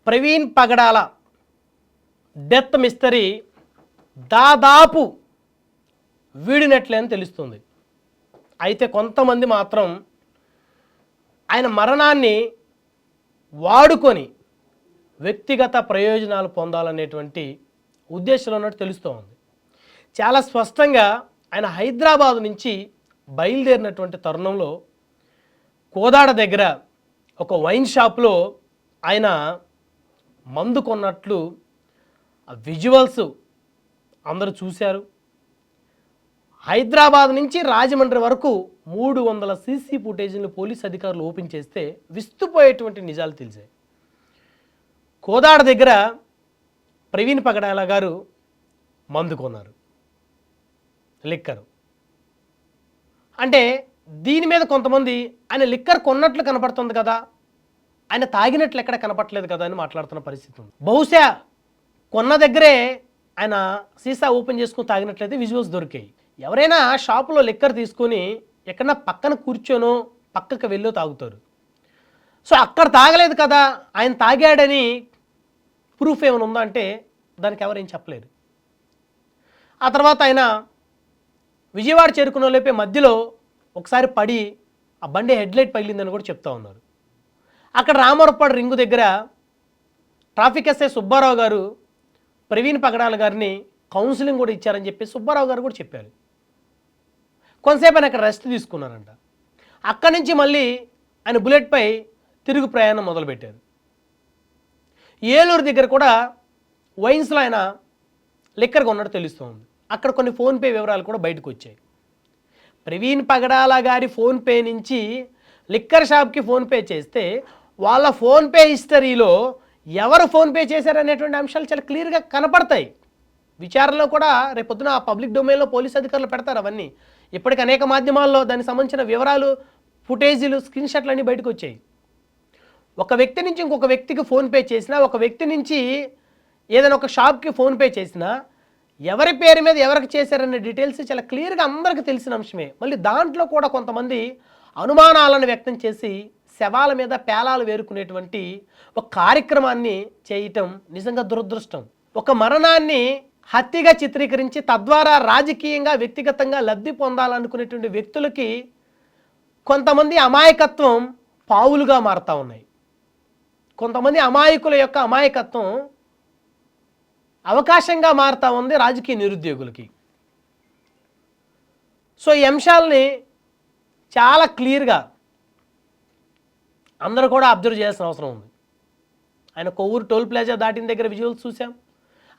ప్రవీణ్ పగడాల death mystery దాదాపు వీడినట్లే అని తెలుస్తుంది. అయితే కొంతమంది మాత్రం ఆయన మరణాన్ని వాడుకొని వ్యక్తిగత ప్రయోజనాలు పొందాలనేటువంటి ఉద్దేశంలో ఉన్నట్టు తెలుస్తూ ఉంది. చాలా స్పష్టంగా ఆయన హైదరాబాద్ నుంచి బయలుదేరినటువంటి తరుణంలో కోదాడ దగ్గర ఒక వైన్ షాప్లో ఆయన మందు కొన్నట్లు ఆ విజువల్స్ అందరూ చూశారు. హైదరాబాద్ నుంచి రాజమండ్రి వరకు 300 సీసీ ఫుటేజీలు పోలీస్ అధికారులు ఓపెన్ చేస్తే విస్తుపోయేటువంటి నిజాలు తెలిసాయి. కోదాడ దగ్గర ప్రవీణ్ పగడాల గారు మందు కొన్నారు, లిక్కరు. అంటే దీని మీద కొంతమంది ఆయన లిక్కర్ కొన్నట్లు కనపడుతుంది కదా, ఆయన తాగినట్లు ఎక్కడ కనపడలేదు కదా అని మాట్లాడుతున్న పరిస్థితి ఉంది. బహుశా కొన్న దగ్గరే ఆయన సీసా ఓపెన్ చేసుకుని తాగినట్లయితే విజువల్స్ దొరికాయి. ఎవరైనా షాపులో లిక్కర్ తీసుకొని ఎక్కడన్నా పక్కన కూర్చోనో పక్కకు వెళ్ళో తాగుతారు. సో అక్కడ తాగలేదు కదా, ఆయన తాగాడని ప్రూఫ్ ఏమైనా ఉందా అంటే దానికి ఎవరేం చెప్పలేరు. ఆ తర్వాత ఆయన విజయవాడ చేరుకున్న లేపే మధ్యలో ఒకసారి పడి ఆ బండి హెడ్లైట్ పగిలిందని కూడా చెప్తా ఉన్నారు. అక్కడ రామవరపాడు రింగు దగ్గర ట్రాఫిక్ ఎస్ఐ సుబ్బారావు గారు ప్రవీణ్ పగడాల గారిని కౌన్సిలింగ్ కూడా ఇచ్చారని చెప్పి సుబ్బారావు గారు కూడా చెప్పారు. కొంతసేపు ఆయన అక్కడ రెస్ట్ తీసుకున్నారంట. అక్కడి నుంచి మళ్ళీ ఆయన బుల్లెట్పై తిరుగు ప్రయాణం మొదలుపెట్టారు. ఏలూరు దగ్గర కూడా వైన్స్లో ఆయన లిక్కర్ కొన్నట్టు తెలుస్తుంది. అక్కడ కొన్ని ఫోన్పే వివరాలు కూడా బయటకు వచ్చాయి. ప్రవీణ్ పగడాల గారి ఫోన్పే నుంచి లిక్కర్ షాప్కి ఫోన్పే చేస్తే వాళ్ళ ఫోన్పే హిస్టరీలో ఎవరు ఫోన్పే చేశారనేటువంటి అంశాలు చాలా క్లియర్గా కనపడతాయి. విచారణలో కూడా రేపొద్దున ఆ పబ్లిక్ డొమైన్లో పోలీస్ అధికారులు పెడతారు. అవన్నీ ఇప్పటికి అనేక మాధ్యమాల్లో దానికి సంబంధించిన వివరాలు, ఫుటేజీలు, స్క్రీన్ షాట్లు అన్నీ బయటకు వచ్చాయి. ఒక వ్యక్తి నుంచి ఇంకొక వ్యక్తికి ఫోన్పే చేసినా, ఒక వ్యక్తి నుంచి ఏదైనా ఒక షాప్కి ఫోన్పే చేసినా ఎవరి పేరు మీద ఎవరికి చేశారనే డీటెయిల్స్ చాలా క్లియర్గా అందరికీ తెలిసిన అంశమే. మళ్ళీ దాంట్లో కూడా కొంతమంది అనుమానాలను వ్యక్తం చేసి శవాల మీద పేలాలు వేరుకునేటువంటి ఒక కార్యక్రమాన్ని చేయటం నిజంగా దురదృష్టం. ఒక మరణాన్ని హత్యగా చిత్రీకరించి తద్వారా రాజకీయంగా వ్యక్తిగతంగా లబ్ధి పొందాలనుకునేటువంటి వ్యక్తులకి కొంతమంది అమాయకత్వం పావులుగా మారుతూ ఉన్నాయి. కొంతమంది అమాయకుల యొక్క అమాయకత్వం అవకాశంగా మారుతూ ఉంది రాజకీయ నిరుద్యోగులకి. సో ఈ అంశాలని చాలా క్లియర్గా అందరూ కూడా అబ్జర్వ్ చేయాల్సిన అవసరం ఉంది. ఆయన కొవ్వూరు టోల్ ప్లాజా దాటిన దగ్గర విజువల్స్ చూసాం.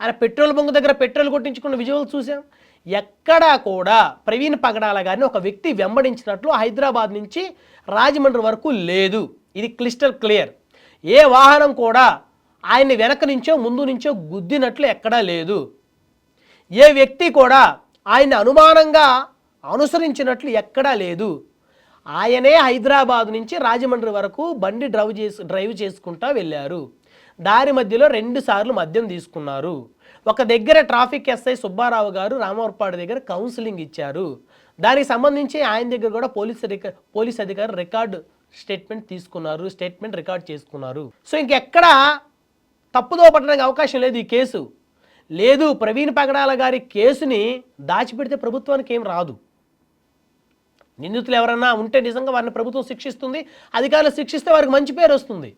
ఆయన పెట్రోల్ బంక్ దగ్గర పెట్రోల్ కొట్టించుకున్న విజువల్స్ చూసాం. ఎక్కడా కూడా ప్రవీణ్ పగడాల గారిని ఒక వ్యక్తి వెంబడించినట్లు హైదరాబాద్ నుంచి రాజమండ్రి వరకు లేదు. ఇది క్లిస్టల్ క్లియర్. ఏ వాహనం కూడా ఆయన్ని వెనక నుంచో ముందు నుంచో గుద్దినట్లు ఎక్కడా లేదు. ఏ వ్యక్తి కూడా ఆయన్ని అనుమానంగా అనుసరించినట్లు ఎక్కడా లేదు. ఆయనే హైదరాబాద్ నుంచి రాజమండ్రి వరకు బండి డ్రైవ్ చేసుకుంటూ వెళ్ళారు. దారి మధ్యలో 2 సార్లు మద్యం తీసుకున్నారు. ఒక దగ్గర ట్రాఫిక్ ఎస్ఐ సుబ్బారావు గారు రామవరపాడు దగ్గర కౌన్సిలింగ్ ఇచ్చారు. దానికి సంబంధించి ఆయన దగ్గర కూడా పోలీస్ అధికారి రికార్డు స్టేట్మెంట్ తీసుకున్నారు, స్టేట్మెంట్ రికార్డ్ చేసుకున్నారు. సో ఇంకెక్కడ తప్పుదో పట్టడానికి అవకాశం లేదు. ఈ కేసు లేదు. ప్రవీణ్ పగడాల గారి కేసుని దాచిపెడితే ప్రభుత్వానికి ఏం రాదు. నిందితులు ఎవరన్నా ఉంటే నిజంగా వారిని ప్రభుత్వం శిక్షిస్తుంది, అధికారులు శిక్షిస్తే వారికి మంచి పేరు వస్తుంది.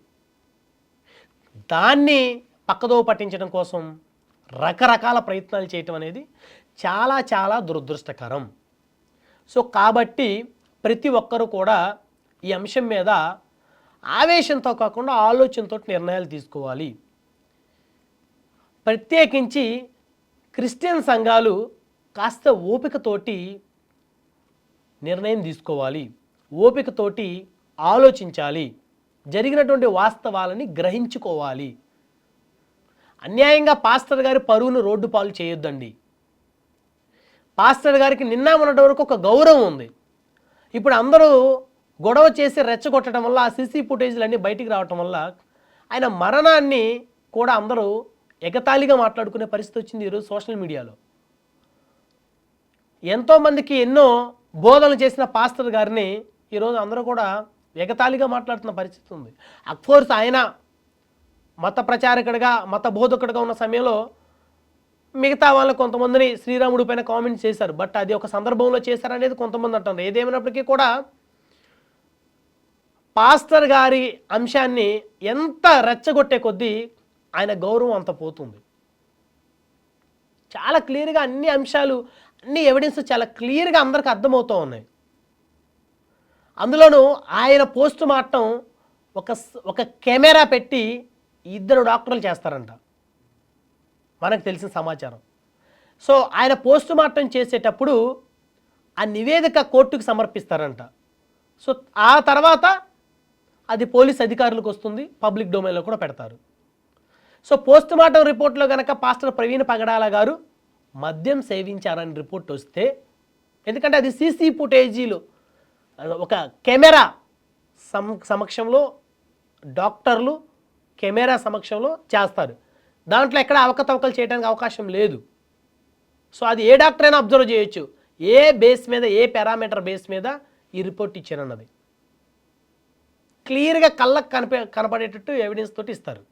దాన్ని పక్కదో పట్టించడం కోసం రకరకాల ప్రయత్నాలు చేయటం అనేది చాలా చాలా దురదృష్టకరం. సో కాబట్టి ప్రతి ఒక్కరూ కూడా ఈ అంశం మీద ఆవేశంతో కాకుండా ఆలోచనతో నిర్ణయాలు తీసుకోవాలి. ప్రత్యేకించి క్రిస్టియన్ సంఘాలు కాస్త ఓపికతోటి నిర్ణయం తీసుకోవాలి, ఓపికతోటి ఆలోచించాలి, జరిగినటువంటి వాస్తవాలని గ్రహించుకోవాలి. అన్యాయంగా పాస్టర్ గారి పరువును రోడ్డు పాలు చేయొద్దండి. పాస్టర్ గారికి నిన్న మొన్నటి వరకు ఒక గౌరవం ఉంది. ఇప్పుడు అందరూ గొడవ చేసి రెచ్చగొట్టడం వల్ల ఆ సీసీ ఫుటేజ్లు అన్నీ బయటికి రావటం వల్ల ఆయన మరణాన్ని కూడా అందరూ ఎగతాళిగా మాట్లాడుకునే పరిస్థితి వచ్చింది ఈరోజు సోషల్ మీడియాలో. ఎంతోమందికి ఎన్నో బోధనలు చేసిన పాస్టర్ గారిని ఈరోజు అందరూ కూడా ఎగతాళిగా మాట్లాడుతున్న పరిస్థితి ఉంది. అఫ్కోర్స్ ఆయన మత ప్రచారకుడిగా మత బోధకుడిగా ఉన్న సమయంలో మిగతా వాళ్ళు కొంతమందిని శ్రీరాముడి పైన కామెంట్స్ చేశారు. బట్ అది ఒక సందర్భంలో చేశారనేది కొంతమంది అంటున్నారు. ఏదేమైనప్పటికీ కూడా పాస్టర్ గారి అంశాన్ని ఎంత రెచ్చగొట్టే కొద్దీ ఆయన గౌరవం అంత పోతుంది. చాలా క్లియర్గా అన్ని అంశాలు, అన్ని ఎవిడెన్స్ చాలా క్లియర్గా అందరికి అర్థమవుతూ ఉన్నాయి. అందులోనూ ఆయన పోస్ట్ మార్టం ఒక కెమెరా పెట్టి 2 డాక్టర్లు చేస్తారంట, మనకు తెలిసిన సమాచారం. సో ఆయన పోస్ట్ మార్టం చేసేటప్పుడు ఆ నివేదిక కోర్టుకు సమర్పిస్తారంట. సో ఆ తర్వాత అది పోలీస్ అధికారులకు వస్తుంది, పబ్లిక్ డొమైన్లో కూడా పెడతారు. సో పోస్ట్ మార్టం రిపోర్ట్లో కనుక పాస్టర్ ప్రవీణ్ పగడాల గారు మద్యం సేవించారని రిపోర్ట్ వస్తే, ఎందుకంటే అది సీసీ ఫుటేజీలు ఒక కెమెరా సమక్షంలో డాక్టర్లు కెమెరా సమక్షంలో చేస్తారు. దాంట్లో ఎక్కడ అవకతవకలు చేయడానికి అవకాశం లేదు. సో అది ఏ డాక్టర్ అయినా అబ్జర్వ్ చేయొచ్చు, ఏ బేస్ మీద, ఏ పారామీటర్ బేస్ మీద ఈ రిపోర్ట్ ఇచ్చారన్నది క్లియర్గా కళ్ళకు కనపడేటట్టు ఎవిడెన్స్ తోటి ఇస్తారు.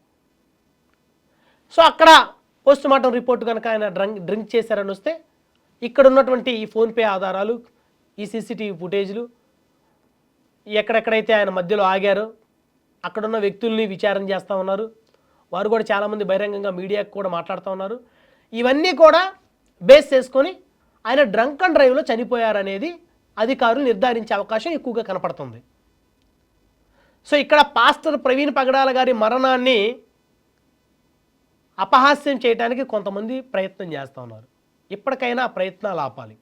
సో అక్కడ పోస్ట్ మార్టం రిపోర్ట్ కనుక ఆయన డ్రింక్ చేశారని వస్తే, ఇక్కడ ఉన్నటువంటి ఈ ఫోన్పే ఆధారాలు, ఈ సీసీటీవీ ఫుటేజ్లు, ఎక్కడెక్కడైతే ఆయన మధ్యలో ఆగారో అక్కడున్న వ్యక్తుల్ని విచారణ చేస్తూ ఉన్నారు. వారు కూడా చాలామంది బహిరంగంగా మీడియాకు కూడా మాట్లాడుతూ ఉన్నారు. ఇవన్నీ కూడా బేస్ చేసుకొని ఆయన డ్రంక్ అండ్ డ్రైవ్లో చనిపోయారనేది అధికారులు నిర్ధారించే అవకాశం ఎక్కువగా కనపడుతుంది. సో ఇక్కడ పాస్టర్ ప్రవీణ్ పగడాల గారి మరణాన్ని అపహాస్యం చేయడానికి కొంతమంది ప్రయత్నం చేస్తూ ఉన్నారు. ఇప్పటికైనా ఆ ప్రయత్నాలు ఆపాలి.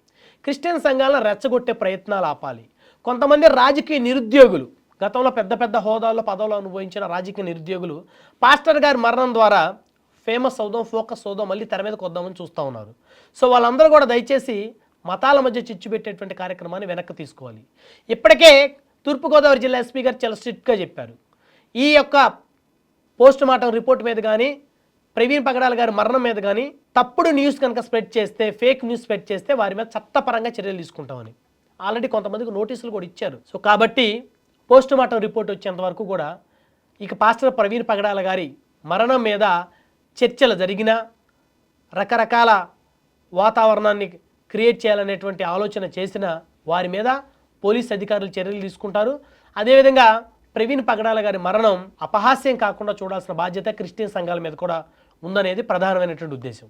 క్రిస్టియన్ సంఘాలను రెచ్చగొట్టే ప్రయత్నాలు ఆపాలి. కొంతమంది రాజకీయ నిరుద్యోగులు, గతంలో పెద్ద పెద్ద హోదాల్లో పదవులు అనుభవించిన రాజకీయ నిరుద్యోగులు పాస్టర్ గారి మరణం ద్వారా ఫేమస్ అవుదాం, ఫోకస్ అవుదాం, మళ్ళీ తెర మీదకి వద్దామని చూస్తూ ఉన్నారు. సో వాళ్ళందరూ కూడా దయచేసి మతాల మధ్య చిచ్చు పెట్టేటువంటి కార్యక్రమాన్ని వెనక్కి తీసుకోవాలి. ఇప్పటికే తూర్పుగోదావరి జిల్లా ఎస్పీ గారు చాలా స్ట్రిక్ట్గా చెప్పారు, ఈ యొక్క పోస్ట్ మార్టం రిపోర్ట్ మీద కానీ, ప్రవీణ్ పగడాల గారి మరణం మీద కానీ తప్పుడు న్యూస్ కనుక స్ప్రెడ్ చేస్తే, ఫేక్ న్యూస్ స్ప్రెడ్ చేస్తే వారి మీద చట్టపరంగా చర్యలు తీసుకుంటామని ఆల్రెడీ కొంతమందికి నోటీసులు కూడా ఇచ్చారు. సో కాబట్టి పోస్ట్ మార్టం రిపోర్ట్ వచ్చేంత వరకు కూడా ఇక పాస్టర్ ప్రవీణ్ పగడాల గారి మరణం మీద చర్చలు జరిగినా, రకరకాల వాతావరణాన్ని క్రియేట్ చేయాలనేటువంటి ఆలోచన చేసిన వారి మీద పోలీస్ అధికారులు చర్యలు తీసుకుంటారు. అదేవిధంగా ప్రవీణ్ పగడాల గారి మరణం అపహాస్యం కాకుండా చూడాల్సిన బాధ్యత క్రిస్టియన్ సంఘాల మీద కూడా ఉందనేది ప్రధానమైనటువంటి ఉద్దేశం.